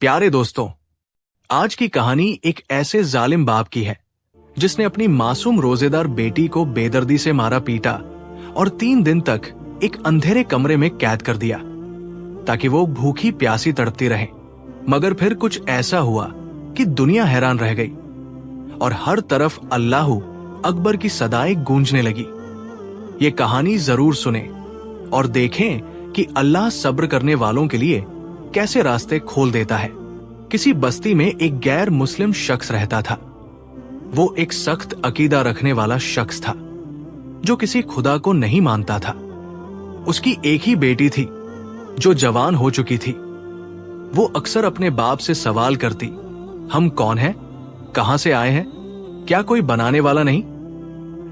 प्यारे दोस्तों, आज की कहानी एक ऐसे जालिम बाप की है जिसने अपनी मासूम रोजेदार बेटी को बेदर्दी से मारा पीटा और 3 दिन तक एक अंधेरे कमरे में कैद कर दिया ताकि वो भूखी प्यासी तड़पती रहे। मगर फिर कुछ ऐसा हुआ कि दुनिया हैरान रह गई और हर तरफ अल्लाहू अकबर की सदाएं गूंजने लगी। ये कहानी जरूर सुने और देखें कि अल्लाह सब्र करने वालों के लिए कैसे रास्ते खोल देता है। किसी बस्ती में एक गैर मुस्लिम शख्स रहता था। वो एक सख्त अकीदा रखने वाला शख्स था जो किसी खुदा को नहीं मानता था। उसकी एक ही बेटी थी जो जवान हो चुकी थी। वो अक्सर अपने बाप से सवाल करती, हम कौन हैं, कहां से आए हैं, क्या कोई बनाने वाला नहीं?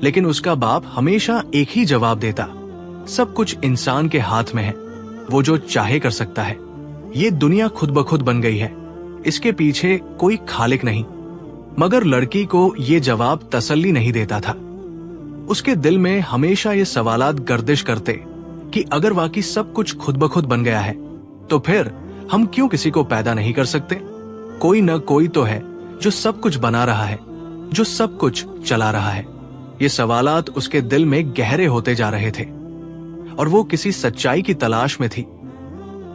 लेकिन उसका बाप हमेशा एक ही जवाब देता, सब कुछ इंसान के हाथ में है, वो जो चाहे कर सकता है। ये दुनिया खुद ब खुद बन गई है, इसके पीछे कोई खालिक नहीं। मगर लड़की को ये जवाब तसल्ली नहीं देता था। उसके दिल में हमेशा ये सवालात गर्दिश करते कि अगर वाकई सब कुछ खुद ब खुद बन गया है तो फिर हम क्यों किसी को पैदा नहीं कर सकते? कोई न कोई तो है जो सब कुछ बना रहा है, जो सब कुछ चला रहा है। ये सवालात उसके दिल में गहरे होते जा रहे थे और वो किसी सच्चाई की तलाश में थी,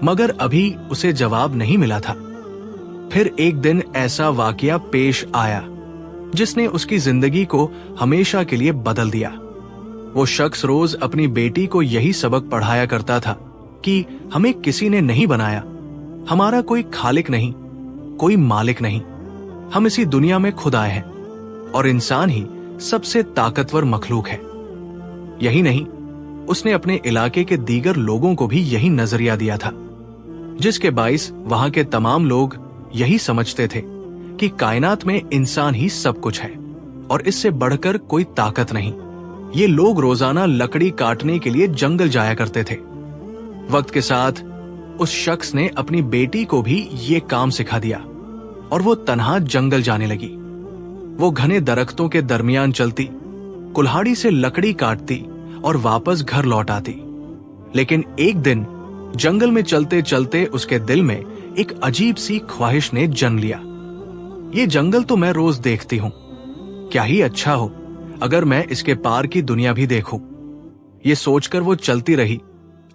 मगर अभी उसे जवाब नहीं मिला था। फिर एक दिन ऐसा वाकया पेश आया जिसने उसकी जिंदगी को हमेशा के लिए बदल दिया। वो शख्स रोज अपनी बेटी को यही सबक पढ़ाया करता था कि हमें किसी ने नहीं बनाया, हमारा कोई खालिक नहीं, कोई मालिक नहीं, हम इसी दुनिया में खुद आए हैं और इंसान ही सबसे ताकतवर मखलूक है। यही नहीं, उसने अपने इलाके के दीगर लोगों को भी यही नजरिया दिया था, जिसके बाइस वहां के तमाम लोग यही समझते थे कि कायनात में इंसान ही सब कुछ है और इससे बढ़कर कोई ताकत नहीं। ये लोग रोजाना लकड़ी काटने के लिए जंगल जाया करते थे। वक्त के साथ उस शख्स ने अपनी बेटी को भी ये काम सिखा दिया और वो तन्हा जंगल जाने लगी। वो घने दरख्तों के दरमियान चलती, कुल्हाड़ी से लकड़ी काटती और वापस घर लौट आती। लेकिन एक दिन जंगल में चलते चलते उसके दिल में एक अजीब सी ख्वाहिश ने जन्म लिया। ये जंगल तो मैं रोज देखती हूं, क्या ही अच्छा हो अगर मैं इसके पार की दुनिया भी देखूं। ये सोचकर वो चलती रही,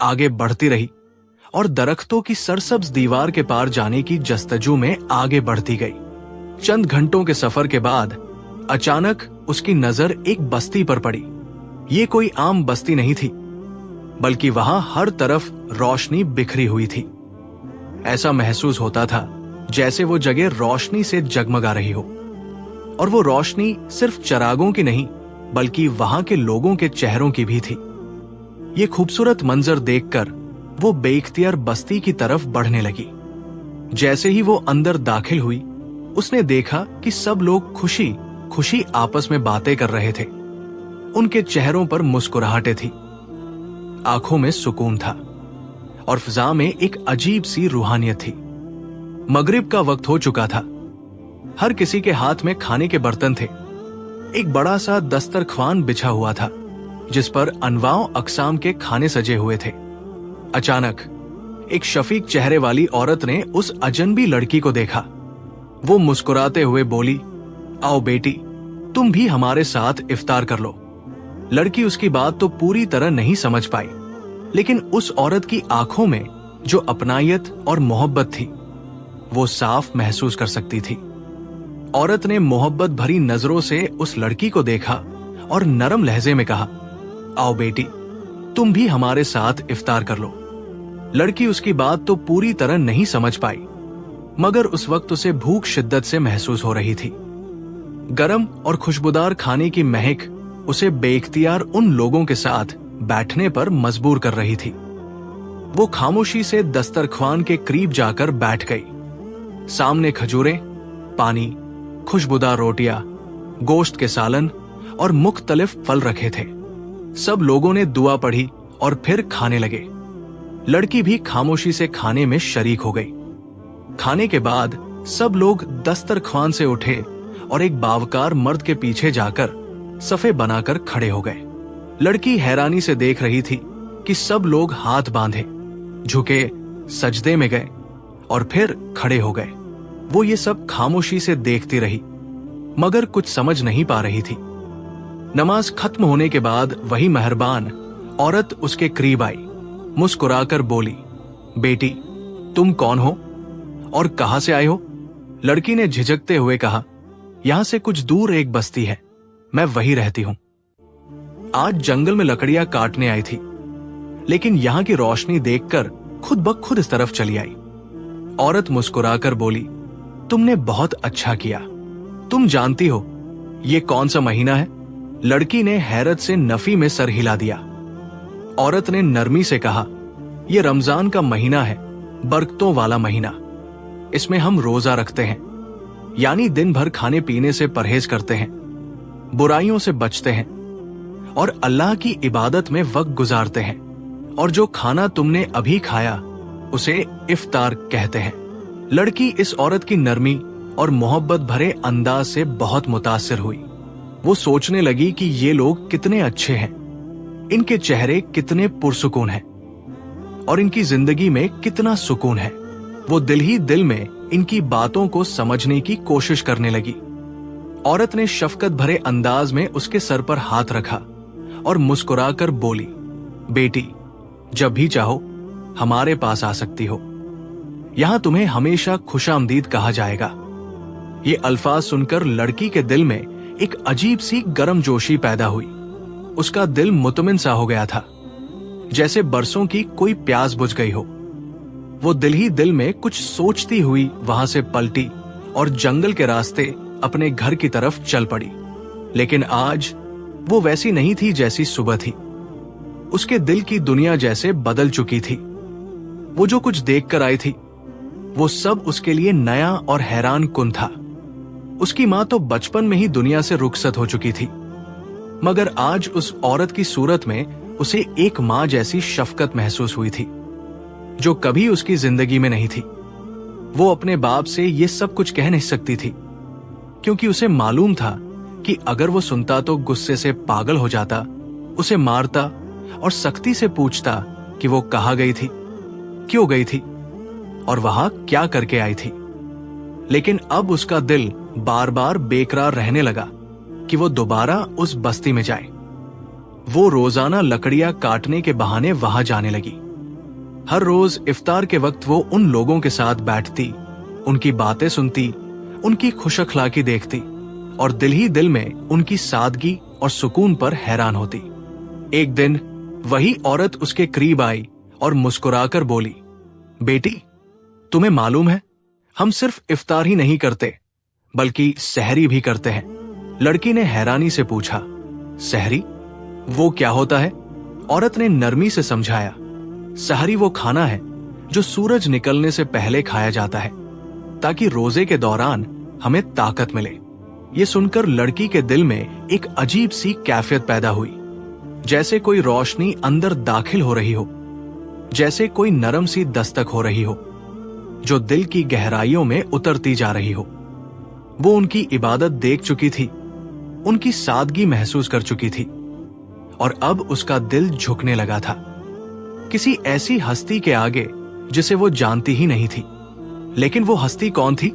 आगे बढ़ती रही और दरख्तों की सरसब्ज दीवार के पार जाने की जस्तजू में आगे बढ़ती गई। चंद घंटों के सफर के बाद अचानक उसकी नजर एक बस्ती पर पड़ी। ये कोई आम बस्ती नहीं थी, बल्कि वहां हर तरफ रोशनी बिखरी हुई थी। ऐसा महसूस होता था जैसे वो जगह रोशनी से जगमगा रही हो, और वो रोशनी सिर्फ चरागों की नहीं बल्कि वहां के लोगों के चेहरों की भी थी। ये खूबसूरत मंजर देखकर वो बेइख्तियार बस्ती की तरफ बढ़ने लगी। जैसे ही वो अंदर दाखिल हुई, उसने देखा कि सब लोग खुशी खुशी आपस में बातें कर रहे थे। उनके चेहरों पर मुस्कुराहटें थी, आंखों में सुकून था और फिजा में एक अजीब सी रूहानियत थी। मगरिब का वक्त हो चुका था। हर किसी के हाथ में खाने के बर्तन थे। एक बड़ा सा दस्तरख्वान बिछा हुआ था जिस पर अनवाओ अकसाम के खाने सजे हुए थे। अचानक एक शफीक चेहरे वाली औरत ने उस अजनबी लड़की को देखा। वो मुस्कुराते हुए बोली, आओ बेटी, तुम भी हमारे साथ इफ्तार कर लो। लड़की उसकी बात तो पूरी तरह नहीं समझ पाई, लेकिन उस औरत की आंखों में जो अपनायत और मोहब्बत थी वो साफ महसूस कर सकती थी। औरत ने मोहब्बत भरी नजरों से उस लड़की को देखा और नरम लहजे में कहा, आओ बेटी, तुम भी हमारे साथ इफ्तार कर लो। लड़की उसकी बात तो पूरी तरह नहीं समझ पाई, मगर उस वक्त उसे भूख शिद्दत से महसूस हो रही थी। गरम और खुशबूदार खाने की महक उसे बेइख्तियार उन लोगों के साथ बैठने पर मजबूर कर रही थी। वो खामोशी से दस्तरख्वान के करीब जाकर बैठ गई। सामने खजूरें, पानी, खुशबूदार रोटियां, गोश्त के सालन और मुख्तलिफ फल रखे थे। सब लोगों ने दुआ पढ़ी और फिर खाने लगे। लड़की भी खामोशी से खाने में शरीक हो गई। खाने के बाद सब लोग दस्तरख्वान से उठे और एक बावकार मर्द के पीछे जाकर सफे बनाकर खड़े हो गए। लड़की हैरानी से देख रही थी कि सब लोग हाथ बांधे, झुके, सजदे में गए और फिर खड़े हो गए। वो ये सब खामोशी से देखती रही, मगर कुछ समझ नहीं पा रही थी। नमाज खत्म होने के बाद वही मेहरबान औरत उसके करीब आई, मुस्कुराकर बोली, बेटी तुम कौन हो और कहां से आए हो? लड़की ने झिझकते हुए कहा, यहां से कुछ दूर एक बस्ती है, मैं वहीं रहती हूं। आज जंगल में लकड़ियां काटने आई थी, लेकिन यहां की रोशनी देखकर खुद ब खुद इस तरफ चली आई। औरत मुस्कुराकर बोली, तुमने बहुत अच्छा किया। तुम जानती हो ये कौन सा महीना है? लड़की ने हैरत से नफी में सर हिला दिया। औरत ने नरमी से कहा, ये रमजान का महीना है, बरकतों वाला महीना। इसमें हम रोजा रखते हैं, यानी दिन भर खाने पीने से परहेज करते हैं, बुराइयों से बचते हैं और अल्लाह की इबादत में वक्त गुजारते हैं। और जो खाना तुमने अभी खाया उसे इफ्तार कहते हैं। लड़की इस औरत की नरमी और मोहब्बत भरे अंदाज से बहुत मुतासिर हुई। वो सोचने लगी कि ये लोग कितने अच्छे हैं, इनके चेहरे कितने पुरसुकून हैं और इनकी जिंदगी में कितना सुकून है। वो दिल ही दिल में इनकी बातों को समझने की कोशिश करने लगी। औरत ने शफकत भरे अंदाज में उसके सर पर हाथ रखा और मुस्कुराकर बोली, बेटी जब भी चाहो हमारे पास आ सकती हो, यहां तुम्हें हमेशा खुशामदीद कहा जाएगा। ये अल्फाज सुनकर लड़की के दिल में एक अजीब सी गर्मजोशी पैदा हुई। उसका दिल मुतमिन सा हो गया था, जैसे बरसों की कोई प्यास बुझ गई हो। वो दिल ही दिल में कुछ सोचती हुई वहां से पलटी और जंगल के रास्ते अपने घर की तरफ चल पड़ी। लेकिन आज वो वैसी नहीं थी जैसी सुबह थी। उसके दिल की दुनिया जैसे बदल चुकी थी। वो जो कुछ देखकर आई थी वो सब उसके लिए नया और हैरान कुन था। उसकी मां तो बचपन में ही दुनिया से रुखसत हो चुकी थी, मगर आज उस औरत की सूरत में उसे एक मां जैसी शफकत महसूस हुई थी, जो कभी उसकी जिंदगी में नहीं थी। वो अपने बाप से ये सब कुछ कह नहीं सकती थी, क्योंकि उसे मालूम था कि अगर वो सुनता तो गुस्से से पागल हो जाता, उसे मारता और सख्ती से पूछता कि वो कहाँ गई थी, क्यों गई थी और वहां क्या करके आई थी। लेकिन अब उसका दिल बार बार बेकरार रहने लगा कि वो दोबारा उस बस्ती में जाए। वो रोजाना लकड़ियां काटने के बहाने वहां जाने लगी। हर रोज इफ्तार के वक्त वो उन लोगों के साथ बैठती, उनकी बातें सुनती, उनकी खुशअखलाकी देखती और दिल ही दिल में उनकी सादगी और सुकून पर हैरान होती। एक दिन वही औरत उसके करीब आई और मुस्कुराकर बोली, बेटी तुम्हें मालूम है हम सिर्फ इफ्तार ही नहीं करते बल्कि सहरी भी करते हैं। लड़की ने हैरानी से पूछा, सहरी वो क्या होता है? औरत ने नरमी से समझाया, सहरी वो खाना है जो सूरज निकलने से पहले खाया जाता है ताकि रोजे के दौरान हमें ताकत मिले। ये सुनकर लड़की के दिल में एक अजीब सी कैफियत पैदा हुई, जैसे कोई रोशनी अंदर दाखिल हो रही हो, जैसे कोई नरम सी दस्तक हो रही हो जो दिल की गहराइयों में उतरती जा रही हो। वो उनकी इबादत देख चुकी थी, उनकी सादगी महसूस कर चुकी थी और अब उसका दिल झुकने लगा था किसी ऐसी हस्ती के आगे जिसे वो जानती ही नहीं थी। लेकिन वो हस्ती कौन थी?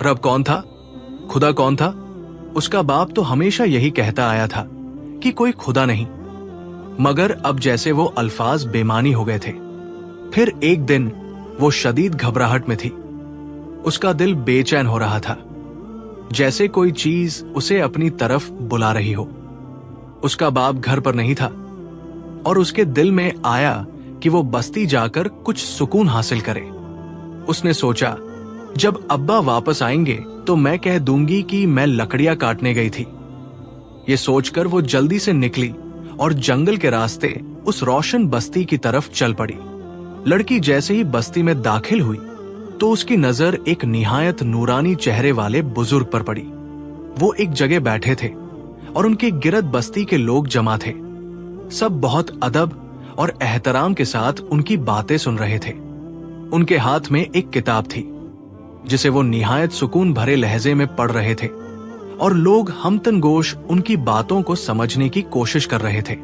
रब कौन था? खुदा कौन था? उसका बाप तो हमेशा यही कहता आया था कि कोई खुदा नहीं, मगर अब जैसे वो अल्फाज बेमानी हो गए थे। फिर एक दिन वो शदीद घबराहट में थी। उसका दिल बेचैन हो रहा था, जैसे कोई चीज उसे अपनी तरफ बुला रही हो। उसका बाप घर पर नहीं था और उसके दिल में आया कि वो बस्ती जाकर कुछ सुकून हासिल करे। उसने सोचा, जब अब्बा वापस आएंगे तो मैं कह दूंगी कि मैं लकड़ियां काटने गई थी। ये सोचकर वो जल्दी से निकली और जंगल के रास्ते उस रोशन बस्ती की तरफ चल पड़ी। लड़की जैसे ही बस्ती में दाखिल हुई तो उसकी नजर एक निहायत नूरानी चेहरे वाले बुजुर्ग पर पड़ी। वो एक जगह बैठे थे और उनके गिरद बस्ती के लोग जमा थे। सब बहुत अदब और एहतराम के साथ उनकी बातें सुन रहे थे। उनके हाथ में एक किताब थी जिसे वो निहायत सुकून भरे लहजे में पढ़ रहे थे और लोग हमतनगोश उनकी बातों को समझने की कोशिश कर रहे थे।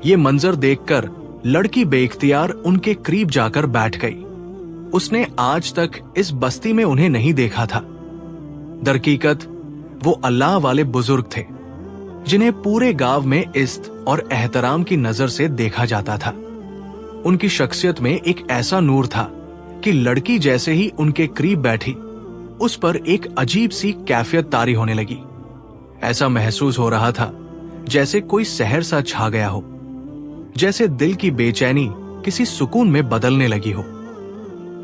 ये मंजर देखकर लड़की बेइख्तियार उनके करीब जाकर बैठ गई। उसने आज तक इस बस्ती में उन्हें नहीं देखा था। दरकीकत वो अल्लाह वाले बुजुर्ग थे जिन्हें पूरे गांव में इज्जत और एहतराम की नजर से देखा जाता था। उनकी शख्सियत में एक ऐसा नूर था कि लड़की जैसे ही उनके करीब बैठी, उस पर एक अजीब सी कैफियत तारी होने लगी। ऐसा महसूस हो रहा था जैसे कोई सहर सा छा गया हो, जैसे दिल की बेचैनी किसी सुकून में बदलने लगी हो।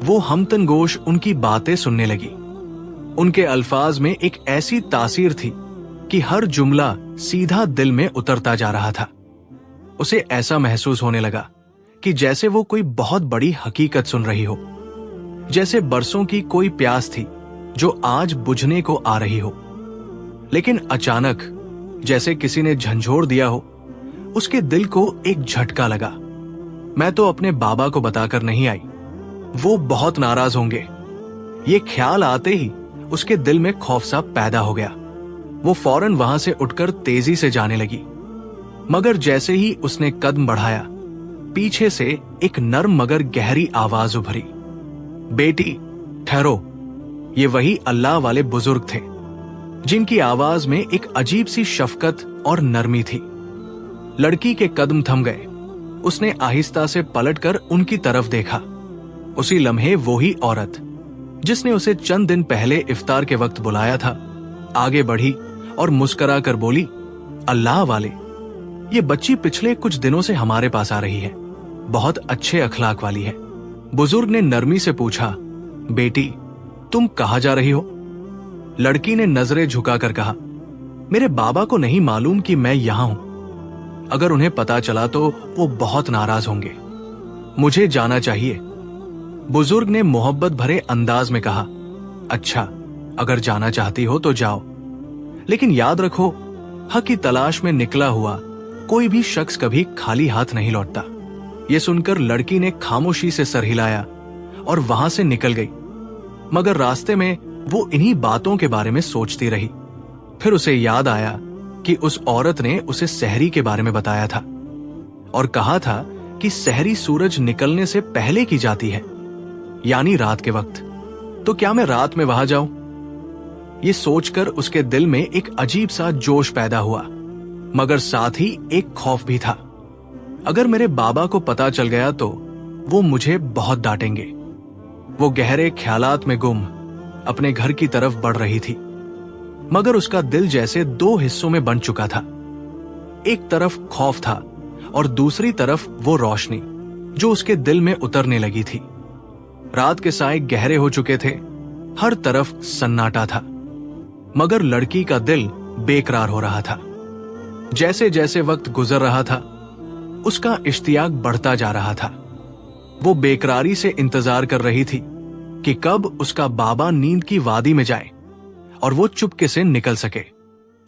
वो हमतनगोश उनकी बातें सुनने लगी। उनके अल्फाज में एक ऐसी तासीर थी कि हर जुमला सीधा दिल में उतरता जा रहा था। उसे ऐसा महसूस होने लगा कि जैसे वो कोई बहुत बड़ी हकीकत सुन रही हो, जैसे बरसों की कोई प्यास थी जो आज बुझने को आ रही हो। लेकिन अचानक जैसे किसी ने झंझोड़ दिया हो, उसके दिल को एक झटका लगा। मैं तो अपने बाबा को बताकर नहीं आई, वो बहुत नाराज होंगे। ये ख्याल आते ही उसके दिल में खौफ सा पैदा हो गया। वो फौरन वहां से उठकर तेजी से जाने लगी, मगर जैसे ही उसने कदम बढ़ाया, पीछे से एक नर्म मगर गहरी आवाज उभरी, बेटी ठहरो। ये वही अल्लाह वाले बुजुर्ग थे जिनकी आवाज में एक अजीब सी शफकत और नरमी थी। लड़की के कदम थम गए। उसने आहिस्ता से पलटकर उनकी तरफ देखा। उसी लम्हे वो ही औरत जिसने उसे चंद दिन पहले इफ्तार के वक्त बुलाया था आगे बढ़ी और मुस्कुरा कर बोली, अल्लाह वाले, ये बच्ची पिछले कुछ दिनों से हमारे पास आ रही है, बहुत अच्छे अखलाक वाली है। बुजुर्ग ने नरमी से पूछा, बेटी तुम कहाँ जा रही हो? लड़की ने नजरें झुकाकर कहा, मेरे बाबा को नहीं मालूम कि मैं यहां हूं। अगर उन्हें पता चला तो वो बहुत नाराज होंगे। मुझे जाना चाहिए। बुजुर्ग ने मोहब्बत भरे अंदाज में कहा, अच्छा, अगर जाना चाहती हो तो जाओ, लेकिन याद रखो, हक की तलाश में निकला हुआ कोई भी शख्स कभी खाली हाथ नहीं लौटता। ये सुनकर लड़की ने खामोशी से सर हिलाया और वहां से निकल गई, मगर रास्ते में वो इन्हीं बातों के बारे में सोचती रही। फिर उसे याद आया कि उस औरत ने उसे सहरी के बारे में बताया था और कहा था कि सहरी सूरज निकलने से पहले की जाती है, यानी रात के वक्त। तो क्या मैं रात में वहां जाऊं? ये सोचकर उसके दिल में एक अजीब सा जोश पैदा हुआ, मगर साथ ही एक खौफ भी था। अगर मेरे बाबा को पता चल गया तो वो मुझे बहुत डांटेंगे। वो गहरे ख्यालात में गुम अपने घर की तरफ बढ़ रही थी, मगर उसका दिल जैसे दो हिस्सों में बंट चुका था। एक तरफ खौफ था और दूसरी तरफ वो रोशनी जो उसके दिल में उतरने लगी थी। रात के साए गहरे हो चुके थे, हर तरफ सन्नाटा था, मगर लड़की का दिल बेकरार हो रहा था। जैसे जैसे वक्त गुजर रहा था, उसका इश्तियाक बढ़ता जा रहा था। वो बेकरारी से इंतजार कर रही थी कि कब उसका बाबा नींद की वादी में जाए और वो चुपके से निकल सके।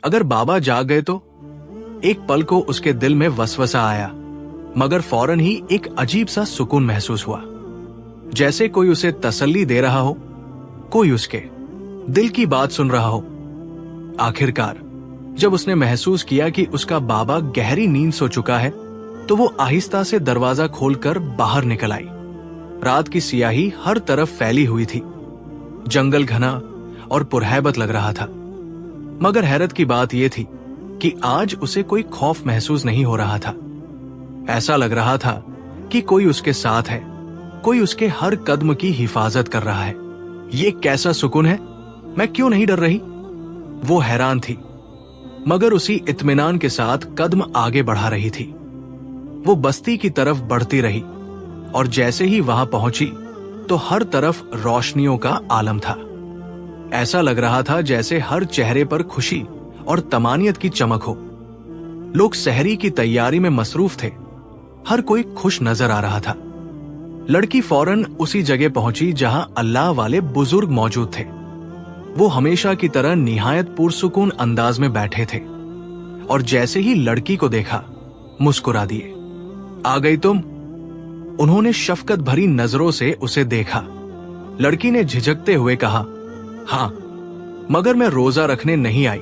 अगर बाबा जाग गए तो? एक पल को उसके दिल में वसवसा आया, मगर फौरन ही एक अजीब सा सुकून महसूस हुआ, जैसे कोई उसे तसल्ली दे रहा हो, कोई उसके दिल की बात सुन रहा हो। आखिरकार जब उसने महसूस किया कि उसका बाबा गहरी नींद सो चुका है, तो वो आहिस्ता से दरवाजा खोलकर बाहर निकल आई। रात की सियाही हर तरफ फैली हुई थी। जंगल घना और पुरहैबत लग रहा था, मगर हैरत की बात यह थी कि आज उसे कोई खौफ महसूस नहीं हो रहा था। ऐसा लग रहा था कि कोई उसके साथ है, कोई उसके हर कदम की हिफाजत कर रहा है। ये कैसा सुकून है? मैं क्यों नहीं डर रही? वो हैरान थी, मगर उसी इत्मीनान के साथ कदम आगे बढ़ा रही थी। वो बस्ती की तरफ बढ़ती रही और जैसे ही वहां पहुंची तो हर तरफ रोशनियों का आलम था। ऐसा लग रहा था जैसे हर चेहरे पर खुशी और तमानियत की चमक हो। लोग सहरी की तैयारी में मसरूफ थे, हर कोई खुश नजर आ रहा था। लड़की फौरन उसी जगह पहुंची जहां अल्लाह वाले बुजुर्ग मौजूद थे। वो हमेशा की तरह निहायत पुरसुकून अंदाज में बैठे थे और जैसे ही लड़की को देखा मुस्कुरा दिए। आ गई तुम? उन्होंने शफकत भरी नजरों से उसे देखा। लड़की ने झिझकते हुए कहा, हां, मगर मैं रोजा रखने नहीं आई।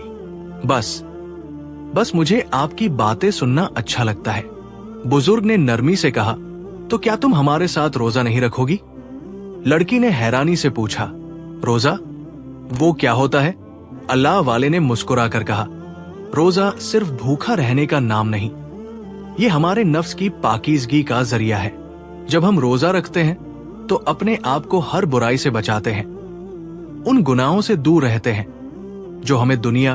बस मुझे आपकी बातें सुनना अच्छा लगता है। बुजुर्ग ने नरमी से कहा, तो क्या तुम हमारे साथ रोजा नहीं रखोगी? लड़की ने हैरानी से पूछा, रोजा वो क्या होता है? अल्लाह वाले ने मुस्कुराकर कहा, रोजा सिर्फ भूखा रहने का नाम नहीं, ये हमारे नफ्स की पाकीज़गी का जरिया है। जब हम रोजा रखते हैं तो अपने आप को हर बुराई से बचाते हैं, उन गुनाहों से दूर रहते हैं जो हमें दुनिया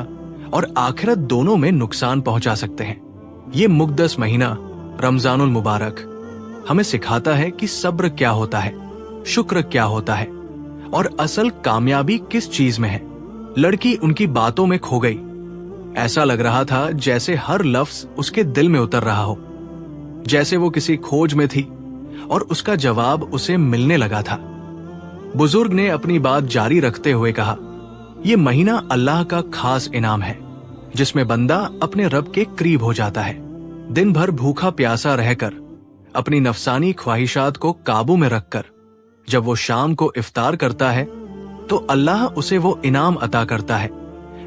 और आखिरत दोनों में नुकसान पहुंचा सकते हैं। ये मुक़द्दस महीना रमजानुल मुबारक हमें सिखाता है कि सब्र क्या होता है, शुक्र क्या होता है और असल कामयाबी किस चीज में है। लड़की उनकी बातों में खो गई। ऐसा लग रहा था जैसे हर लफ्ज उसके दिल में उतर रहा हो, जैसे वो किसी खोज में थी और उसका जवाब उसे मिलने लगा था। बुजुर्ग ने अपनी बात जारी रखते हुए कहा, ये महीना अल्लाह का खास इनाम है जिसमें बंदा अपने रब के करीब हो जाता है। दिन भर भूखा प्यासा रहकर अपनी नफसानी ख्वाहिशात को काबू में रखकर जब वो शाम को इफ्तार करता है तो अल्लाह उसे वो इनाम अता करता है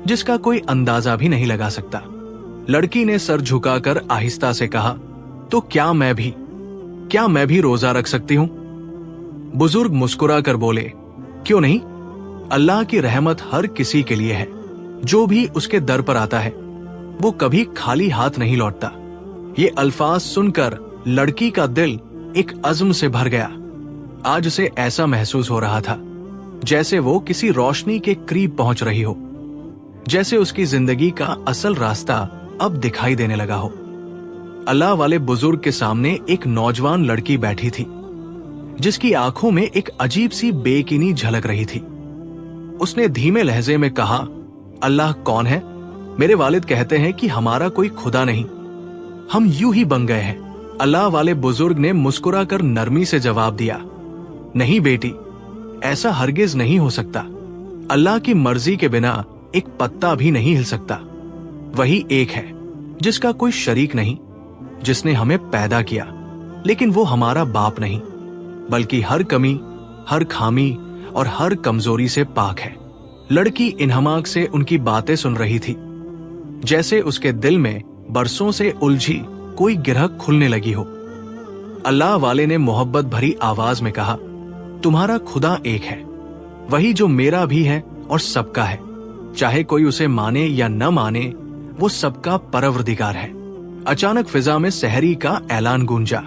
जिसका कोई अंदाजा भी नहीं लगा सकता। लड़की ने सर झुकाकर आहिस्ता से कहा, तो क्या मैं भी रोजा रख सकती हूं? बुजुर्ग मुस्कुरा कर बोले, क्यों नहीं? अल्लाह की रहमत हर किसी के लिए है। जो भी उसके दर पर आता है वो कभी खाली हाथ नहीं लौटता। ये अल्फाज सुनकर लड़की का दिल एक अज़्म से भर गया। आज उसे ऐसा महसूस हो रहा था जैसे वो किसी रोशनी के करीब पहुंच रही हो, जैसे उसकी जिंदगी का असल रास्ता अब दिखाई देने लगा हो। अल्लाह वाले बुजुर्ग के सामने एक नौजवान लड़की बैठी थी जिसकी आंखों में एक अजीब सी बेकिनी झलक रही थी। उसने धीमे लहजे में कहा, अल्लाह कौन है? मेरे वालिद कहते हैं कि हमारा कोई खुदा नहीं, हम यूं ही बन गए हैं। अल्लाह वाले बुजुर्ग ने मुस्कुराकर नरमी से जवाब दिया, नहीं बेटी, ऐसा हरगिज नहीं हो सकता। अल्लाह की मर्जी के बिना एक पत्ता भी नहीं हिल सकता। वही एक है जिसका कोई शरीक नहीं, जिसने हमें पैदा किया, लेकिन वो हमारा बाप नहीं, बल्कि हर कमी, हर खामी और हर कमजोरी से पाक है। लड़की इन्हमाक से उनकी बातें सुन रही थी, जैसे उसके दिल में बरसों से उलझी कोई गिरह खुलने लगी हो। अल्लाह वाले ने मोहब्बत भरी आवाज में कहा, तुम्हारा खुदा एक है, वही जो मेरा भी है और सबका है। चाहे कोई उसे माने या न माने, वो सबका परवरदिगार है। अचानक फिजा में सहरी का ऐलान गूंजा।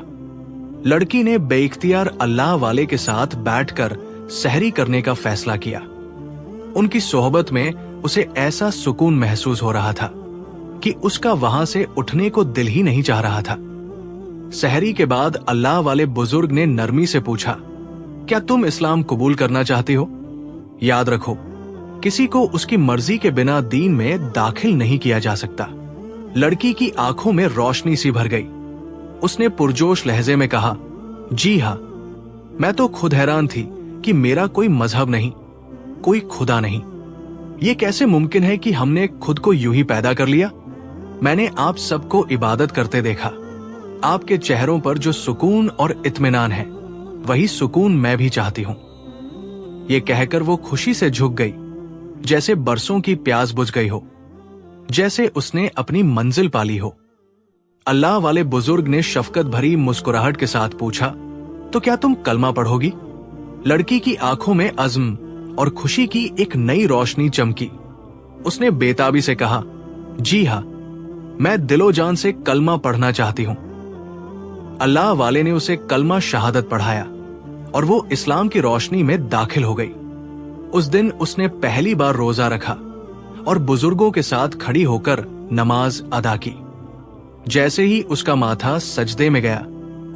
लड़की ने बेइख्तियार अल्लाह वाले के साथ बैठकर सहरी करने का फैसला किया। उनकी सोहबत में उसे ऐसा सुकून महसूस हो रहा था कि उसका वहां से उठने को दिल ही नहीं चाह रहा था। सहरी के बाद अल्लाह वाले बुजुर्ग ने नरमी से पूछा, क्या तुम इस्लाम कबूल करना चाहती हो? याद रखो, किसी को उसकी मर्जी के बिना दीन में दाखिल नहीं किया जा सकता। लड़की की आंखों में रोशनी सी भर गई। उसने पुरजोश लहजे में कहा, जी हाँ, मैं तो खुद हैरान थी कि मेरा कोई मजहब नहीं, कोई खुदा नहीं। ये कैसे मुमकिन है कि हमने खुद को यूं ही पैदा कर लिया? मैंने आप सबको इबादत करते देखा। आपके चेहरों पर जो सुकून और इत्मीनान है, वही सुकून मैं भी चाहती हूं। ये कहकर वो खुशी से झुक गई, जैसे बरसों की प्यास बुझ गई हो, जैसे उसने अपनी मंजिल पाली हो। अल्लाह वाले बुजुर्ग ने शफकत भरी मुस्कुराहट के साथ पूछा, तो क्या तुम कलमा पढ़ोगी? लड़की की आंखों में अज़्म और खुशी की एक नई रोशनी चमकी। उसने बेताबी से कहा, जी हाँ, मैं दिलो जान से कलमा पढ़ना चाहती हूं। अल्लाह वाले ने उसे कलमा शहादत पढ़ाया और वो इस्लाम की रोशनी में दाखिल हो गई। उस दिन उसने पहली बार रोजा रखा और बुजुर्गों के साथ खड़ी होकर नमाज अदा की। जैसे ही उसका माथा सजदे में गया,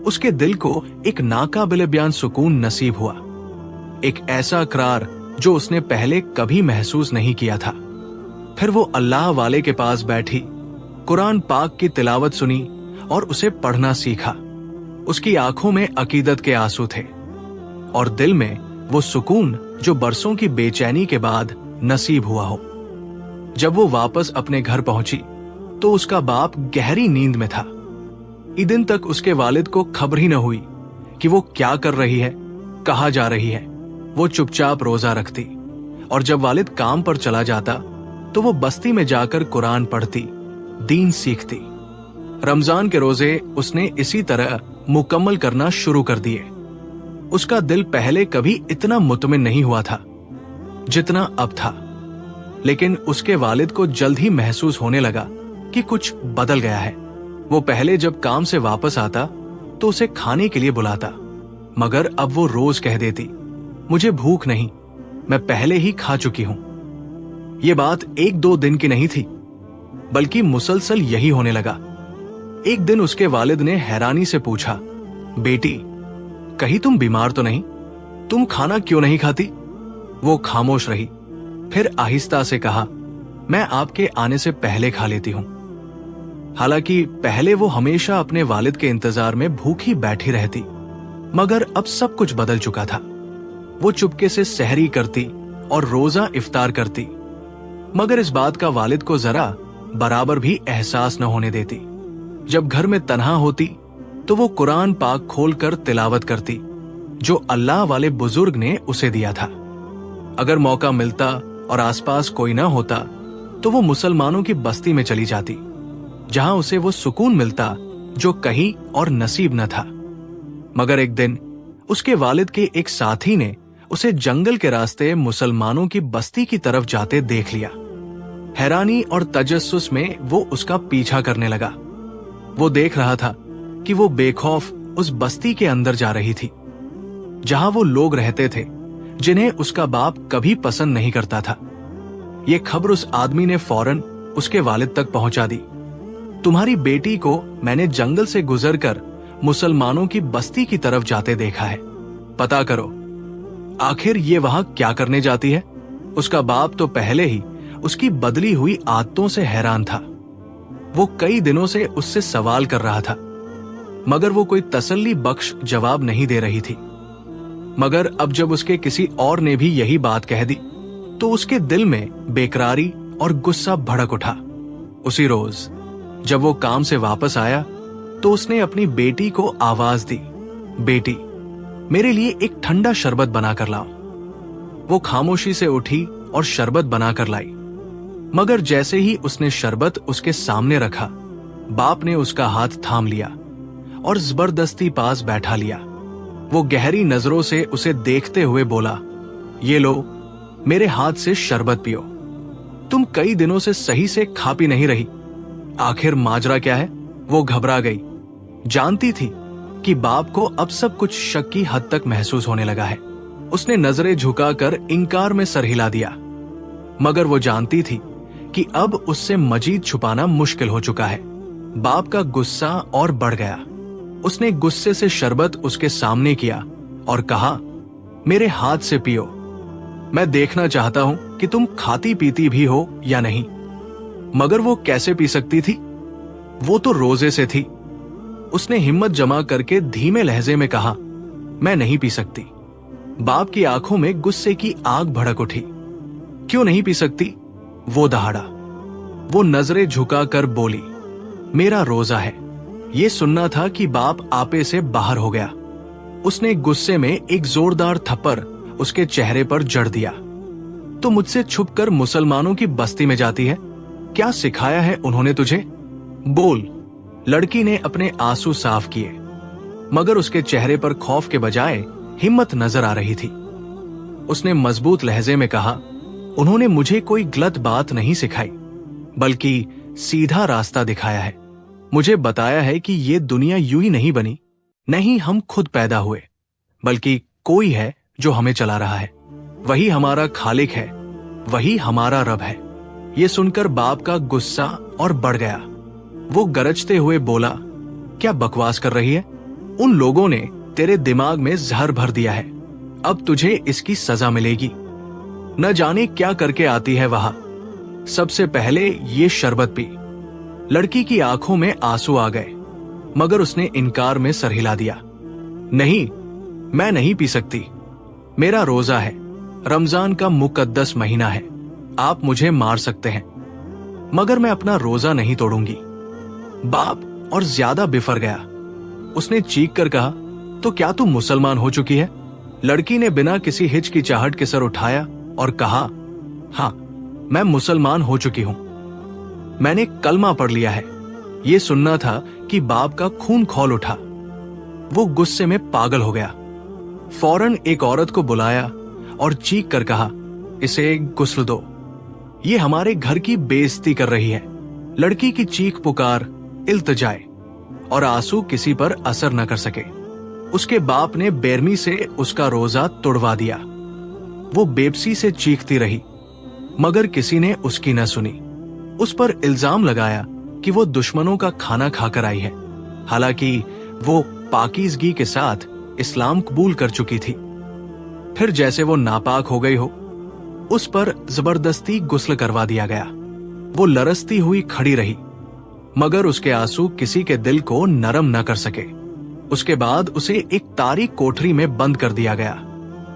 उसके दिल को एक नाकाबिले बयान सुकून नसीब हुआ, एक ऐसा इकरार जो उसने पहले कभी महसूस नहीं किया था। फिर वो अल्लाह वाले के पास बैठी, कुरान पाक की तिलावत सुनी और उसे पढ़ना सीखा। उसकी आंखों में अकीदत के आंसू थे और दिल में वो सुकून जो बरसों की बेचैनी के बाद नसीब हुआ हो। जब वो वापस अपने घर पहुंची तो उसका बाप गहरी नींद में था। दिन तक उसके वालिद को खबर ही न हुई कि वो क्या कर रही है, कहाँ जा रही है। वो चुपचाप रोजा रखती और जब वालिद काम पर चला जाता तो वो बस्ती में जाकर कुरान पढ़ती, दीन सीखती। रमजान के रोजे उसने इसी तरह मुकम्मल करना शुरू कर दिए। उसका दिल पहले कभी इतना मुतमिन नहीं हुआ था जितना अब था, लेकिन उसके वालिद को जल्द ही महसूस होने लगा कि कुछ बदल गया है। वो पहले जब काम से वापस आता तो उसे खाने के लिए बुलाता, मगर अब वो रोज कह देती, मुझे भूख नहीं, मैं पहले ही खा चुकी हूं। ये बात 1-2 दिन की नहीं थी, बल्कि मुसलसल यही होने लगा। एक दिन उसके वालिद ने हैरानी से पूछा, बेटी, कहीं तुम बीमार तो नहीं? तुम खाना क्यों नहीं खाती? वो खामोश रही, फिर आहिस्ता से कहा, मैं आपके आने से पहले खा लेती हूं। हालांकि पहले वो हमेशा अपने वालिद के इंतजार में भूखी बैठी रहती, मगर अब सब कुछ बदल चुका था। वो चुपके से सहरी करती और रोजा इफ्तार करती, मगर इस बात का वालिद को जरा बराबर भी एहसास न होने देती। जब घर में तन्हा होती तो वो कुरान पाक खोलकर तिलावत करती जो अल्लाह वाले बुजुर्ग ने उसे दिया था। अगर मौका मिलता और आसपास कोई ना होता तो वो मुसलमानों की बस्ती में चली जाती, जहां उसे वो सुकून मिलता जो कहीं और नसीब न था। मगर एक दिन उसके वालिद के एक साथी ने उसे जंगल के रास्ते मुसलमानों की बस्ती की तरफ जाते देख लिया। हैरानी और तजस्सुस में वो उसका पीछा करने लगा। वो देख रहा था कि वो बेखौफ उस बस्ती के अंदर जा रही थी, जहां वो लोग रहते थे जिन्हें उसका बाप कभी पसंद नहीं करता था। ये खबर उस आदमी ने फौरन उसके वालिद तक पहुंचा दी। तुम्हारी बेटी को मैंने जंगल से गुजरकर मुसलमानों की बस्ती की तरफ जाते देखा है, पता करो आखिर ये वहां क्या करने जाती है। उसका बाप तो पहले ही उसकी बदली हुई आदतों से हैरान था। वो कई दिनों से उससे सवाल कर रहा था, मगर वो कोई तसल्ली बख्श जवाब नहीं दे रही थी। मगर अब जब उसके किसी और ने भी यही बात कह दी तो उसके दिल में बेकरारी और गुस्सा भड़क उठा। उसी रोज जब वो काम से वापस आया तो उसने अपनी बेटी को आवाज दी, बेटी, मेरे लिए एक ठंडा शरबत बनाकर लाओ। वो खामोशी से उठी और शरबत बनाकर लाई, मगर जैसे ही उसने शरबत उसके सामने रखा, बाप ने उसका हाथ थाम लिया और जबरदस्ती पास बैठा लिया। वो गहरी नजरों से उसे देखते हुए बोला, ये लो, मेरे हाथ से शरबत पियो। तुम कई दिनों से सही से खा पी नहीं रही, आखिर माजरा क्या है? वो घबरा गई, जानती थी कि बाप को अब सब कुछ शक की हद तक महसूस होने लगा है। उसने नजरें झुकाकर इनकार में सर हिला दिया, मगर वो जानती थी कि अब उससे मजीद छुपाना मुश्किल हो चुका है। बाप का गुस्सा और बढ़ गया। उसने गुस्से से शरबत उसके सामने किया और कहा, मेरे हाथ से पियो, मैं देखना चाहता हूं कि तुम खाती पीती भी हो या नहीं। मगर वो कैसे पी सकती थी? वो तो रोजे से थी। उसने हिम्मत जमा करके धीमे लहजे में कहा, मैं नहीं पी सकती। बाप की आंखों में गुस्से की आग भड़क उठी। क्यों नहीं पी सकती? वो दहाड़ा। वो नजरें झुकाकर बोली, मेरा रोजा है। ये सुनना था कि बाप आपे से बाहर हो गया। उसने गुस्से में एक जोरदार थप्पड़ उसके चेहरे पर जड़ दिया। तो मुझसे छुपकर मुसलमानों की बस्ती में जाती है? क्या सिखाया है उन्होंने तुझे? बोल। लड़की ने अपने आंसू साफ किए, मगर उसके चेहरे पर खौफ के बजाय हिम्मत नजर आ रही थी। उसने मजबूत लहजे में कहा, उन्होंने मुझे कोई गलत बात नहीं सिखाई, बल्कि सीधा रास्ता दिखाया है। मुझे बताया है कि ये दुनिया यूं ही नहीं बनी, नहीं हम खुद पैदा हुए, बल्कि कोई है जो हमें चला रहा है। वही हमारा खालिक है, वही हमारा रब है। ये सुनकर बाप का गुस्सा और बढ़ गया। वो गरजते हुए बोला, क्या बकवास कर रही है? उन लोगों ने तेरे दिमाग में जहर भर दिया है, अब तुझे इसकी सजा मिलेगी। न जाने क्या करके आती है वहां। सबसे पहले ये शरबत पी। लड़की की आंखों में आंसू आ गए, मगर उसने इनकार में सर हिला दिया। नहीं, मैं नहीं पी सकती। मेरा रोजा है, रमजान का मुकद्दस महीना है। आप मुझे मार सकते हैं, मगर मैं अपना रोजा नहीं तोड़ूंगी। बाप और ज्यादा बिफर गया। उसने चीख कर कहा, तो क्या तू मुसलमान हो चुकी है? लड़की ने बिना किसी हिचकिचाहट के सर उठाया और कहा, हाँ, मैं मुसलमान हो चुकी हूं। मैंने कलमा पढ़ लिया है। ये सुनना था कि बाप का खून खौल उठा। वो गुस्से में पागल हो गया। फौरन एक औरत को बुलाया और चीख कर कहा, इसे गुस्ल दो, ये हमारे घर की बेइज्जती कर रही है। लड़की की चीख पुकार, इल्तिजाए और आंसू किसी पर असर न कर सके। उसके बाप ने बेरमी से उसका रोजा तुड़वा दिया। वो बेबसी से चीखती रही, मगर किसी ने उसकी न सुनी। उस पर इल्जाम लगाया कि वो दुश्मनों का खाना खाकर आई है, हालांकि वो पाकीज़गी के साथ इस्लाम कबूल कर चुकी थी। फिर जैसे वो नापाक हो गई हो, उस पर जबरदस्ती गुस्ल करवा दिया गया। वो लरसती हुई खड़ी रही, मगर उसके आंसू किसी के दिल को नरम न कर सके। उसके बाद उसे एक तारीक कोठरी में बंद कर दिया गया,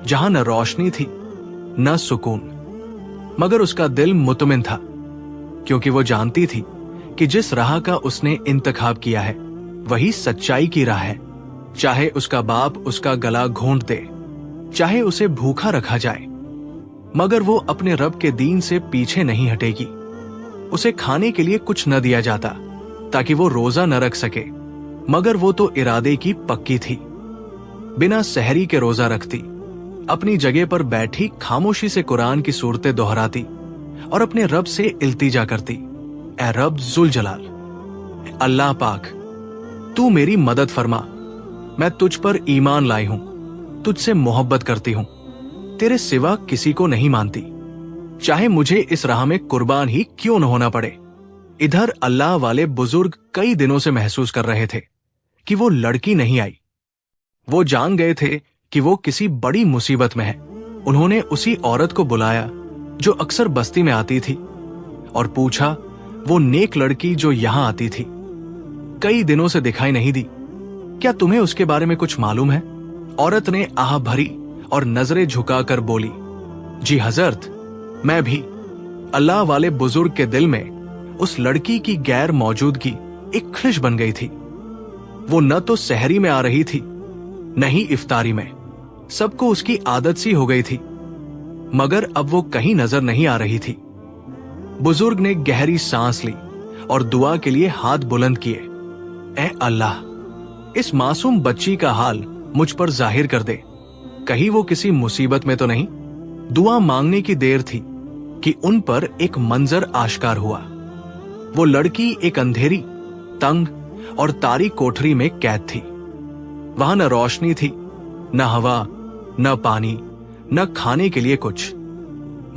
जहां न रोशनी थी न सुकून, मगर उसका दिल मुतमिन था, क्योंकि वो जानती थी कि जिस राह का उसने इंतखाब किया है वही सच्चाई की राह है। चाहे उसका बाप उसका गला घोंट दे, चाहे उसे भूखा रखा जाए, मगर वो अपने रब के दीन से पीछे नहीं हटेगी। उसे खाने के लिए कुछ न दिया जाता ताकि वो रोजा न रख सके, मगर वो तो इरादे की पक्की थी। बिना सहरी के रोजा रखती, अपनी जगह पर बैठी खामोशी से कुरान की सूरतें दोहराती और अपने रब से इल्तिजा करती, ए रब जुल जलाल, अल्लाह पाक, तू मेरी मदद फरमा। मैं तुझ पर ईमान लाई हूं, तुझसे मोहब्बत करती हूं, तेरे सिवा किसी को नहीं मानती, चाहे मुझे इस राह में कुर्बान ही क्यों न होना पड़े। इधर अल्लाह वाले बुजुर्ग कई दिनों से महसूस कर रहे थे कि वो लड़की नहीं आई। वो जान गए थे कि वो किसी बड़ी मुसीबत में है। उन्होंने उसी औरत को बुलाया जो अक्सर बस्ती में आती थी और पूछा, वो नेक लड़की जो यहां आती थी, कई दिनों से दिखाई नहीं दी, क्या तुम्हें उसके बारे में कुछ मालूम है? औरत ने आह भरी और नजरें झुकाकर बोली, जी हजरत, मैं भी। अल्लाह वाले बुजुर्ग के दिल में उस लड़की की गैर मौजूदगी एक खिश बन गई थी। वो न तो सहरी में आ रही थी, न ही इफ्तारी में। सबको उसकी आदत सी हो गई थी, मगर अब वो कहीं नजर नहीं आ रही थी। बुजुर्ग ने गहरी सांस ली और दुआ के लिए हाथ बुलंद किए, ए अल्लाह, इस मासूम बच्ची का हाल मुझ पर जाहिर कर दे, कहीं वो किसी मुसीबत में तो नहीं। दुआ मांगने की देर थी कि उन पर एक मंजर आश्कार हुआ। वो लड़की एक अंधेरी, तंग और तारीक कोठरी में कैद थी। वहां न रोशनी थी, न हवा, न पानी, न खाने के लिए कुछ,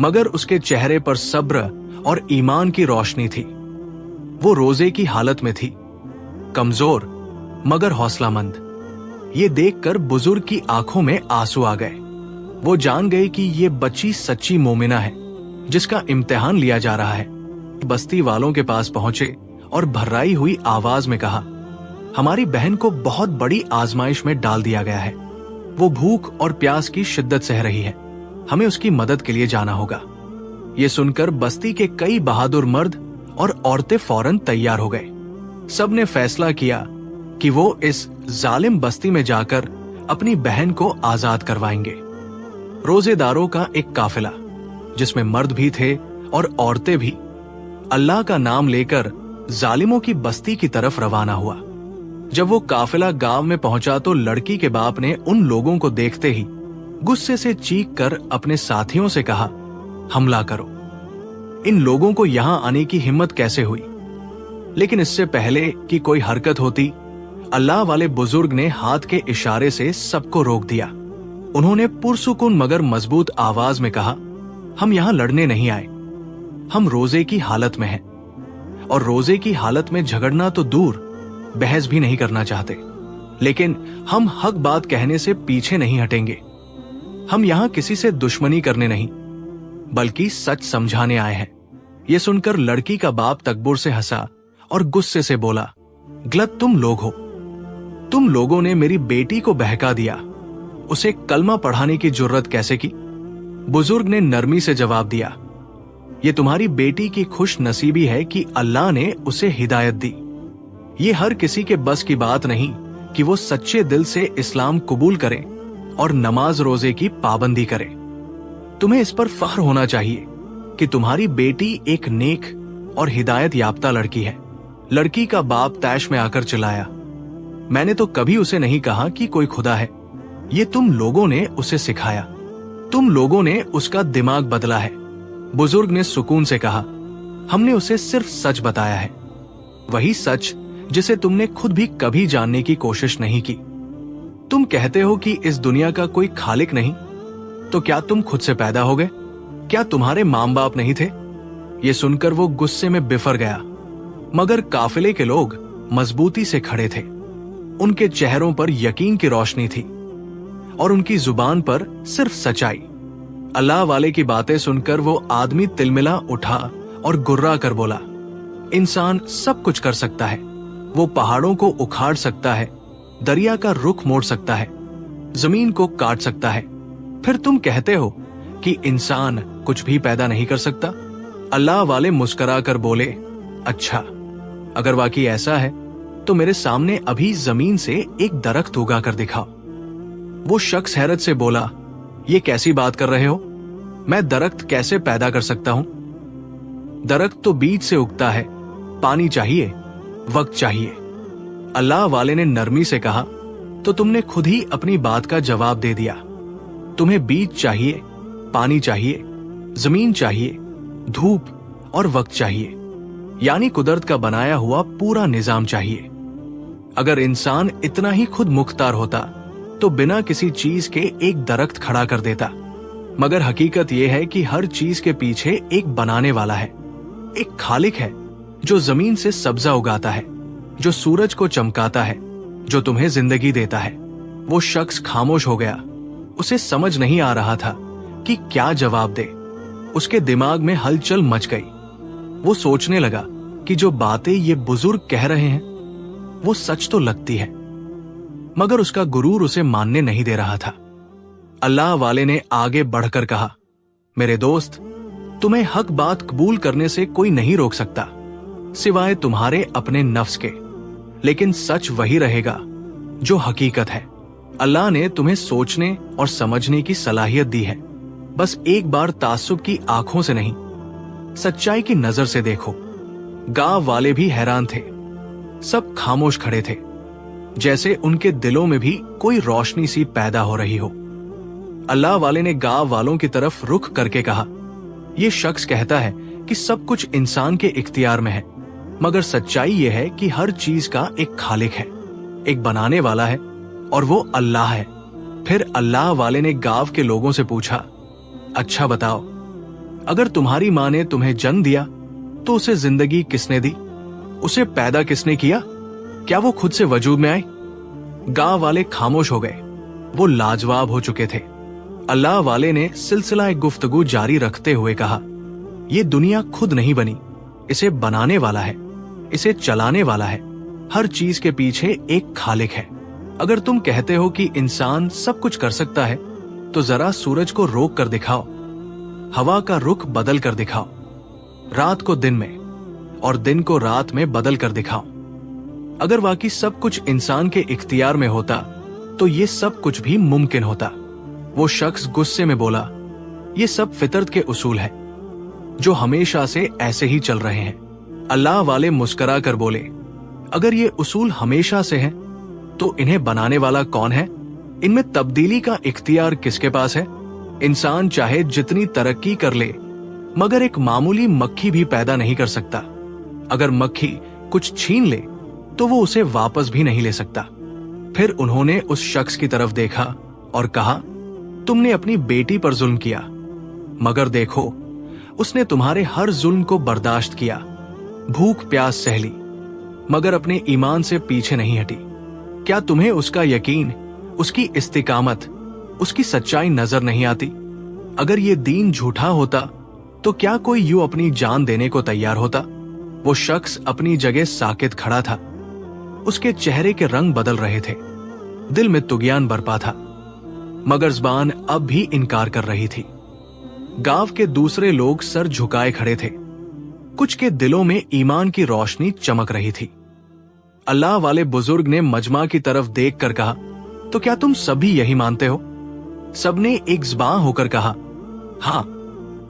मगर उसके चेहरे पर सब्र और ईमान की रोशनी थी। वो रोजे की हालत में थी, कमजोर मगर हौसलामंद। ये देखकर बुजुर्ग की आंखों में आंसू आ गए। वो जान गए कि ये बच्ची सच्ची मोमिना है जिसका इम्तिहान लिया जा रहा है। बस्ती वालों के पास पहुंचे और भर्राई हुई आवाज में कहा, हमारी बहन को बहुत बड़ी आजमाइश में डाल दिया गया है। वो भूख और प्यास की शिद्दत सह रही है, हमें उसकी मदद के लिए जाना होगा। ये सुनकर बस्ती के कई बहादुर मर्द और औरतें फौरन तैयार हो गए। सबने फैसला किया कि वो इस जालिम बस्ती में जाकर अपनी बहन को आजाद करवाएंगे। रोजेदारों का एक काफिला, जिसमें मर्द भी थे और औरतें भी, अल्लाह का नाम लेकर जालिमों की बस्ती की तरफ रवाना हुआ। जब वो काफिला गांव में पहुंचा तो लड़की के बाप ने उन लोगों को देखते ही गुस्से से चीख कर अपने साथियों से कहा, हमला करो। इन लोगों को यहां आने की हिम्मत कैसे हुई? लेकिन इससे पहले कि कोई हरकत होती, अल्लाह वाले बुजुर्ग ने हाथ के इशारे से सबको रोक दिया। उन्होंने पुरसुकून मगर मजबूत आवाज में कहा, हम यहां लड़ने नहीं आए, हम रोजे की हालत में हैं, और रोजे की हालत में झगड़ना तो दूर, बहस भी नहीं करना चाहते, लेकिन हम हक बात कहने से पीछे नहीं हटेंगे। हम यहां किसी से दुश्मनी करने नहीं, बल्कि सच समझाने आए हैं। यह सुनकर लड़की का बाप तकबुर से हंसा और गुस्से से बोला, गलत तुम लोग हो। तुम लोगों ने मेरी बेटी को बहका दिया, उसे कलमा पढ़ाने की जुर्रत कैसे की? बुजुर्ग ने नरमी से जवाब दिया, ये तुम्हारी बेटी की खुश नसीबी है कि अल्लाह ने उसे हिदायत दी। ये हर किसी के बस की बात नहीं कि वो सच्चे दिल से इस्लाम कबूल करे और नमाज रोजे की पाबंदी करे। तुम्हें इस पर फख्र होना चाहिए कि तुम्हारी बेटी एक नेक और हिदायत याफ्ता लड़की है। लड़की का बाप तैश में आकर चिल्लाया, मैंने तो कभी उसे नहीं कहा कि कोई खुदा है ये तुम लोगों ने उसे सिखाया, तुम लोगों ने उसका दिमाग बदला है। बुजुर्ग ने सुकून से कहा, हमने उसे सिर्फ सच बताया है, वही सच जिसे तुमने खुद भी कभी जानने की कोशिश नहीं की। तुम कहते हो कि इस दुनिया का कोई खालिक नहीं, तो क्या तुम खुद से पैदा हो गए? क्या तुम्हारे माँ बाप नहीं थे? ये सुनकर वो गुस्से में बिफर गया, मगर काफिले के लोग मजबूती से खड़े थे। उनके चेहरों पर यकीन की रोशनी थी और उनकी जुबान पर सिर्फ सच्चाई। अल्लाह वाले की बातें सुनकर वो आदमी तिलमिला उठा और गुर्रा कर बोला, इंसान सब कुछ कर सकता है, वो पहाड़ों को उखाड़ सकता है, दरिया का रुख मोड़ सकता है, जमीन को काट सकता है, फिर तुम कहते हो कि इंसान कुछ भी पैदा नहीं कर सकता? अल्लाह वाले मुस्कुरा कर बोले, अच्छा, अगर वाकई ऐसा है तो मेरे सामने अभी जमीन से एक दरख्त उगा कर दिखाओ। वो शख्स हैरत से बोला, ये कैसी बात कर रहे हो? मैं दरख्त कैसे पैदा कर सकता हूं? दरख्त तो बीज से उगता है, पानी चाहिए, वक्त चाहिए। अल्लाह वाले ने नरमी से कहा, तो तुमने खुद ही अपनी बात का जवाब दे दिया। तुम्हें बीज चाहिए, पानी चाहिए, जमीन चाहिए, धूप और वक्त चाहिए, यानी कुदरत का बनाया हुआ पूरा निजाम चाहिए। अगर इंसान इतना ही खुद मुख्तार होता तो बिना किसी चीज के एक दरख्त खड़ा कर देता, मगर हकीकत यह है कि हर चीज के पीछे एक बनाने वाला है, एक खालिक है जो जमीन से सब्जा उगाता है, जो सूरज को चमकाता है, जो तुम्हें जिंदगी देता है। वो शख्स खामोश हो गया, उसे समझ नहीं आ रहा था कि क्या जवाब दे। उसके दिमाग में हलचल मच गई। वो सोचने लगा कि जो बातें ये बुजुर्ग कह रहे हैं वो सच तो लगती है, मगर उसका गुरूर उसे मानने नहीं दे रहा था। अल्लाह वाले ने आगे बढ़कर कहा, मेरे दोस्त, तुम्हें हक बात कबूल करने से कोई नहीं रोक सकता सिवाय तुम्हारे अपने नफ्स के, लेकिन सच वही रहेगा जो हकीकत है। अल्लाह ने तुम्हें सोचने और समझने की सलाहियत दी है, बस एक बार तासुब की आंखों से नहीं, सच्चाई की नजर से देखो। गांव वाले भी हैरान थे, सब खामोश खड़े थे, जैसे उनके दिलों में भी कोई रोशनी सी पैदा हो रही हो। अल्लाह वाले ने गांव वालों की तरफ रुख करके कहा, यह शख्स कहता है कि सब कुछ इंसान के इख्तियार में है, मगर सच्चाई यह है कि हर चीज का एक खालिक है, एक बनाने वाला है, और वो अल्लाह है। फिर अल्लाह वाले ने गांव के लोगों से पूछा, अच्छा बताओ, अगर तुम्हारी माँ ने तुम्हें जन्म दिया तो उसे जिंदगी किसने दी? उसे पैदा किसने किया? क्या वो खुद से वजूद में आई? गांव वाले खामोश हो गए, वो लाजवाब हो चुके थे। अल्लाह वाले ने सिलसिला गुफ्तगू जारी रखते हुए कहा, ये दुनिया खुद नहीं बनी, इसे बनाने वाला है, इसे चलाने वाला है, हर चीज के पीछे एक खालिक है। अगर तुम कहते हो कि इंसान सब कुछ कर सकता है तो जरा सूरज को रोक कर दिखाओ, हवा का रुख बदल कर दिखाओ, रात को दिन में और दिन को रात में बदल कर दिखाओ। अगर वाकई सब कुछ इंसान के इख्तियार में होता तो ये सब कुछ भी मुमकिन होता। वो शख्स गुस्से में बोला, ये सब फितरत के उसूल है जो हमेशा से ऐसे ही चल रहे हैं। अल्लाह वाले मुस्कुरा कर बोले, अगर ये उसूल हमेशा से हैं तो इन्हें बनाने वाला कौन है? इनमें तब्दीली का इख्तियार किसके पास है? इंसान चाहे जितनी तरक्की कर ले, मगर एक मामूली मक्खी भी पैदा नहीं कर सकता। अगर मक्खी कुछ छीन ले तो वो उसे वापस भी नहीं ले सकता। फिर उन्होंने उस शख्स की तरफ देखा और कहा, तुमने अपनी बेटी पर जुल्म किया, मगर देखो उसने तुम्हारे हर जुल्म को बर्दाश्त किया, भूख प्यास सह ली, मगर अपने ईमान से पीछे नहीं हटी। क्या तुम्हें उसका यकीन, उसकी इस्तिकामत, उसकी सच्चाई नजर नहीं आती? अगर ये दीन झूठा होता तो क्या कोई यूं अपनी जान देने को तैयार होता? वो शख्स अपनी जगह साकित खड़ा था, उसके चेहरे के रंग बदल रहे थे, दिल में तुगयान बरपा था, मगर ज़बान अब भी इनकार कर रही थी। गांव के दूसरे लोग सर झुकाए खड़े थे, कुछ के दिलों में ईमान की रोशनी चमक रही थी। अल्लाह वाले बुजुर्ग ने मजमा की तरफ देखकर कहा, तो क्या तुम सभी यही मानते हो? सबने एक ज़बान होकर कहा, हाँ,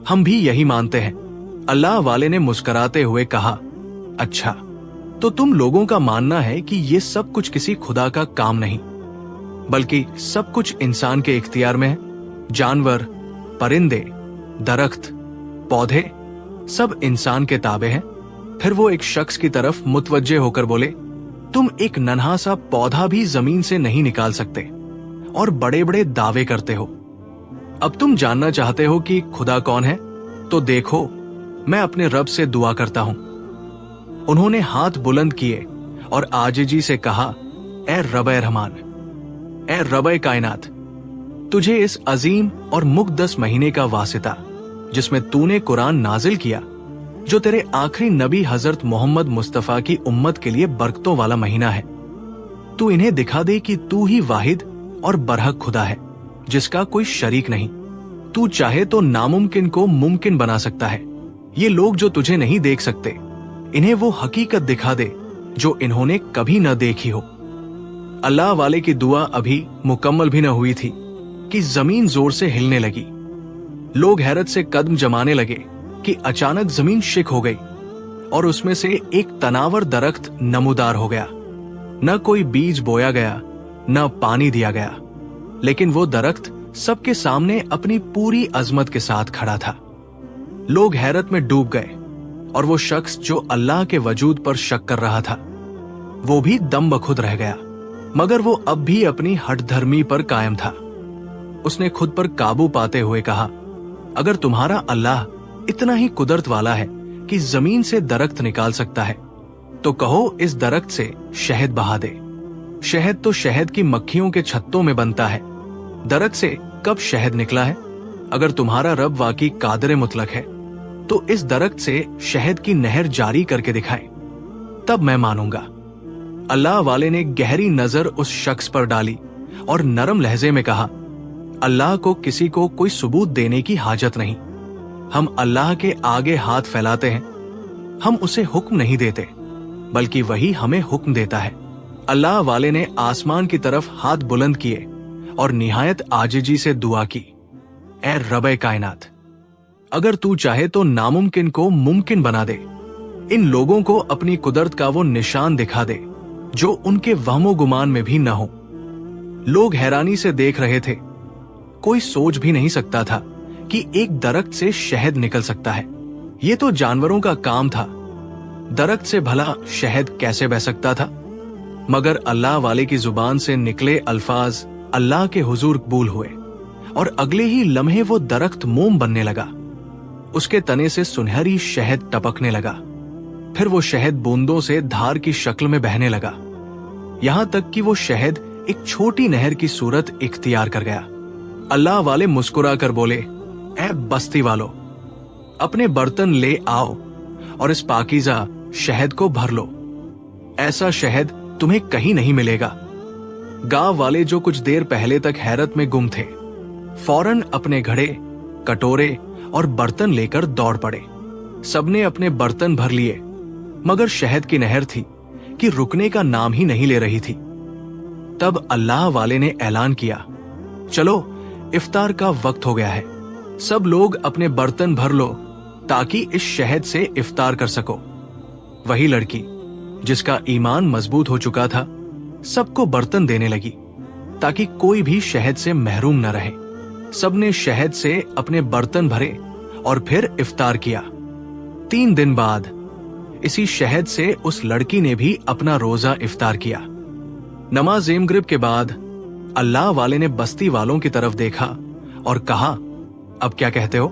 हम भी यही मानते हैं। अल्लाह वाले ने मुस्कुराते हुए कहा, अच्छा, तो तुम लोगों का मानना है कि ये सब कुछ किसी खुदा का काम नहीं, बल्कि सब कुछ इंसान के इख्तियार में है। जानवर, परिंदे, दरख्त, पौधे सब इंसान के ताबे हैं। फिर वो एक शख्स की तरफ मुतवज्जे होकर बोले, तुम एक नन्हा सा पौधा भी जमीन से नहीं निकाल सकते और बड़े बड़े दावे करते हो। अब तुम जानना चाहते हो कि खुदा कौन है? तो देखो, मैं अपने रब से दुआ करता हूं। उन्होंने हाथ बुलंद किए और आजिजी से कहा, ए रब-ए रहमान, ए रब-ए कायनात, तुझे इस अजीम और मुक़द्दस महीने का वासिता जिसमें तूने कुरान नाजिल किया, जो तेरे आखिरी नबी हजरत मोहम्मद मुस्तफा की उम्मत के लिए बरकतों वाला महीना है, तू इन्हें दिखा दे कि तू ही वाहिद और बरहक खुदा है, जिसका कोई शरीक नहीं। तू चाहे तो नामुमकिन को मुमकिन बना सकता है। ये लोग जो तुझे नहीं देख सकते, इन्हें वो हकीकत दिखा दे जो इन्होंने कभी न देखी हो। अल्लाह वाले की दुआ अभी मुकम्मल भी न हुई थी कि जमीन जोर से हिलने लगी। लोग हैरत से कदम जमाने लगे कि अचानक जमीन शिक हो गई और उसमें से एक तनावर दरख्त नमूदार हो गया। न कोई बीज बोया गया, न पानी दिया गया, लेकिन वो दरख्त सबके सामने अपनी पूरी अजमत के साथ खड़ा था। लोग हैरत में डूब गए और वो शख्स जो अल्लाह के वजूद पर शक कर रहा था, वो भी दम बखुद रह गया, मगर वो अब भी अपनी हठधर्मी पर कायम था। उसने खुद पर काबू पाते हुए कहा, अगर तुम्हारा अल्लाह इतना ही कुदरत वाला है कि जमीन से दरख्त निकाल सकता है, तो कहो इस दरख्त से शहद बहा दे। शहद तो शहद की मक्खियों के छत्तों में बनता है, दरख्त से कब शहद निकला है? अगर तुम्हारा रब वाकई कादिर मुतलक है, तो इस दरख्त से शहद की नहर जारी करके दिखाए, तब मैं मानूंगा। अल्लाह वाले ने गहरी नजर उस शख्स पर डाली और नरम लहजे में कहा, अल्लाह को किसी को कोई सबूत देने की हाजत नहीं। हम अल्लाह के आगे हाथ फैलाते हैं, हम उसे हुक्म नहीं देते, बल्कि वही हमें हुक्म देता है। अल्लाह वाले ने आसमान की तरफ हाथ बुलंद किए और निहायत आजिजी से दुआ की, ए रब-ए कायनात, अगर तू चाहे तो नामुमकिन को मुमकिन बना दे। इन लोगों को अपनी कुदरत का वो निशान दिखा दे जो उनके वहमो गुमान में भी न हो। लोग हैरानी से देख रहे थे। कोई सोच भी नहीं सकता था कि एक दरख्त से शहद निकल सकता है। ये तो जानवरों का काम था, दरख्त से भला शहद कैसे बह सकता था? मगर अल्लाह वाले की जुबान से निकले अल्फाज अल्लाह के हुजूर कबूल हुए और अगले ही लम्हे वो दरख्त मोम बनने लगा। उसके तने से सुनहरी शहद टपकने लगा। फिर वो शहद बूंदों से धार की शक्ल में बहने लगा, यहां तक कि वो शहद एक छोटी नहर की सूरत इख्तियार कर गया। अल्लाह वाले मुस्कुरा कर बोले, ए बस्ती वालों, अपने बर्तन ले आओ और इस पाकीज़ा शहद को भर लो। ऐसा शहद तुम्हें कहीं नहीं मिलेगा। गांव वाले जो कुछ देर पहले तक हैरत में गुम थे, फौरन अपने घड़े, कटोरे और बर्तन लेकर दौड़ पड़े। सबने अपने बर्तन भर लिए, मगर शहद की नहर थी कि रुकने का नाम ही नहीं ले रही थी। तब अल्लाह वाले ने ऐलान किया, चलो इफ्तार का वक्त हो गया है, सब लोग अपने बर्तन भर लो ताकि इस शहद से इफ्तार कर सको। वही लड़की जिसका ईमान मजबूत हो चुका था, सबको बर्तन देने लगी ताकि कोई भी शहद से महरूम न रहे। सबने शहद से अपने बर्तन भरे और फिर इफ्तार किया। 3 दिन बाद इसी शहद से उस लड़की ने भी अपना रोजा इफ्तार किया। नमाज मगरिब के बाद अल्लाह वाले ने बस्ती वालों की तरफ देखा और कहा, अब क्या कहते हो?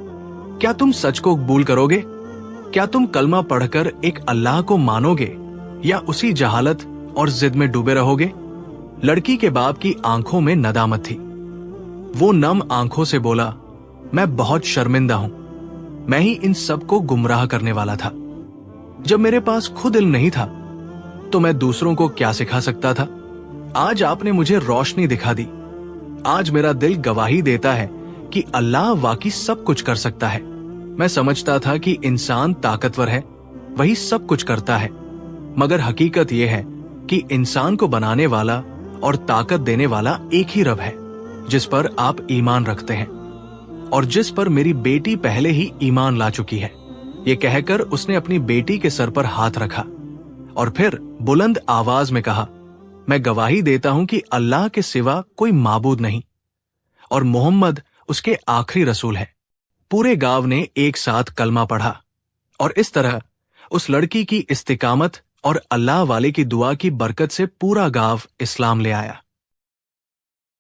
क्या तुम सच को कबूल करोगे? क्या तुम कलमा पढ़कर एक अल्लाह को मानोगे या उसी जहालत और जिद में डूबे रहोगे? लड़की के बाप की आंखों में नदामत थी। वो नम आंखों से बोला, मैं बहुत शर्मिंदा हूं, मैं ही इन सबको गुमराह करने वाला था। जब मेरे पास खुद इल्म नहीं था तो मैं दूसरों को क्या सिखा सकता था? आज आपने मुझे रोशनी दिखा दी। आज मेरा दिल गवाही देता है कि अल्लाह वाकई सब कुछ कर सकता है। मैं समझता था कि इंसान ताकतवर है, वही सब कुछ करता है, मगर हकीकत यह है कि इंसान को बनाने वाला और ताकत देने वाला एक ही रब है जिस पर आप ईमान रखते हैं और जिस पर मेरी बेटी पहले ही ईमान ला चुकी है। ये कहकर उसने अपनी बेटी के सर पर हाथ रखा और फिर बुलंद आवाज में कहा, میں گواہی دیتا ہوں کہ اللہ کے سوا کوئی معبود نہیں اور محمد اس کے آخری رسول ہے۔ پورے گاؤں نے ایک ساتھ کلمہ پڑھا اور اس طرح اس لڑکی کی استقامت اور اللہ والے کی دعا کی برکت سے پورا گاؤں اسلام لے آیا۔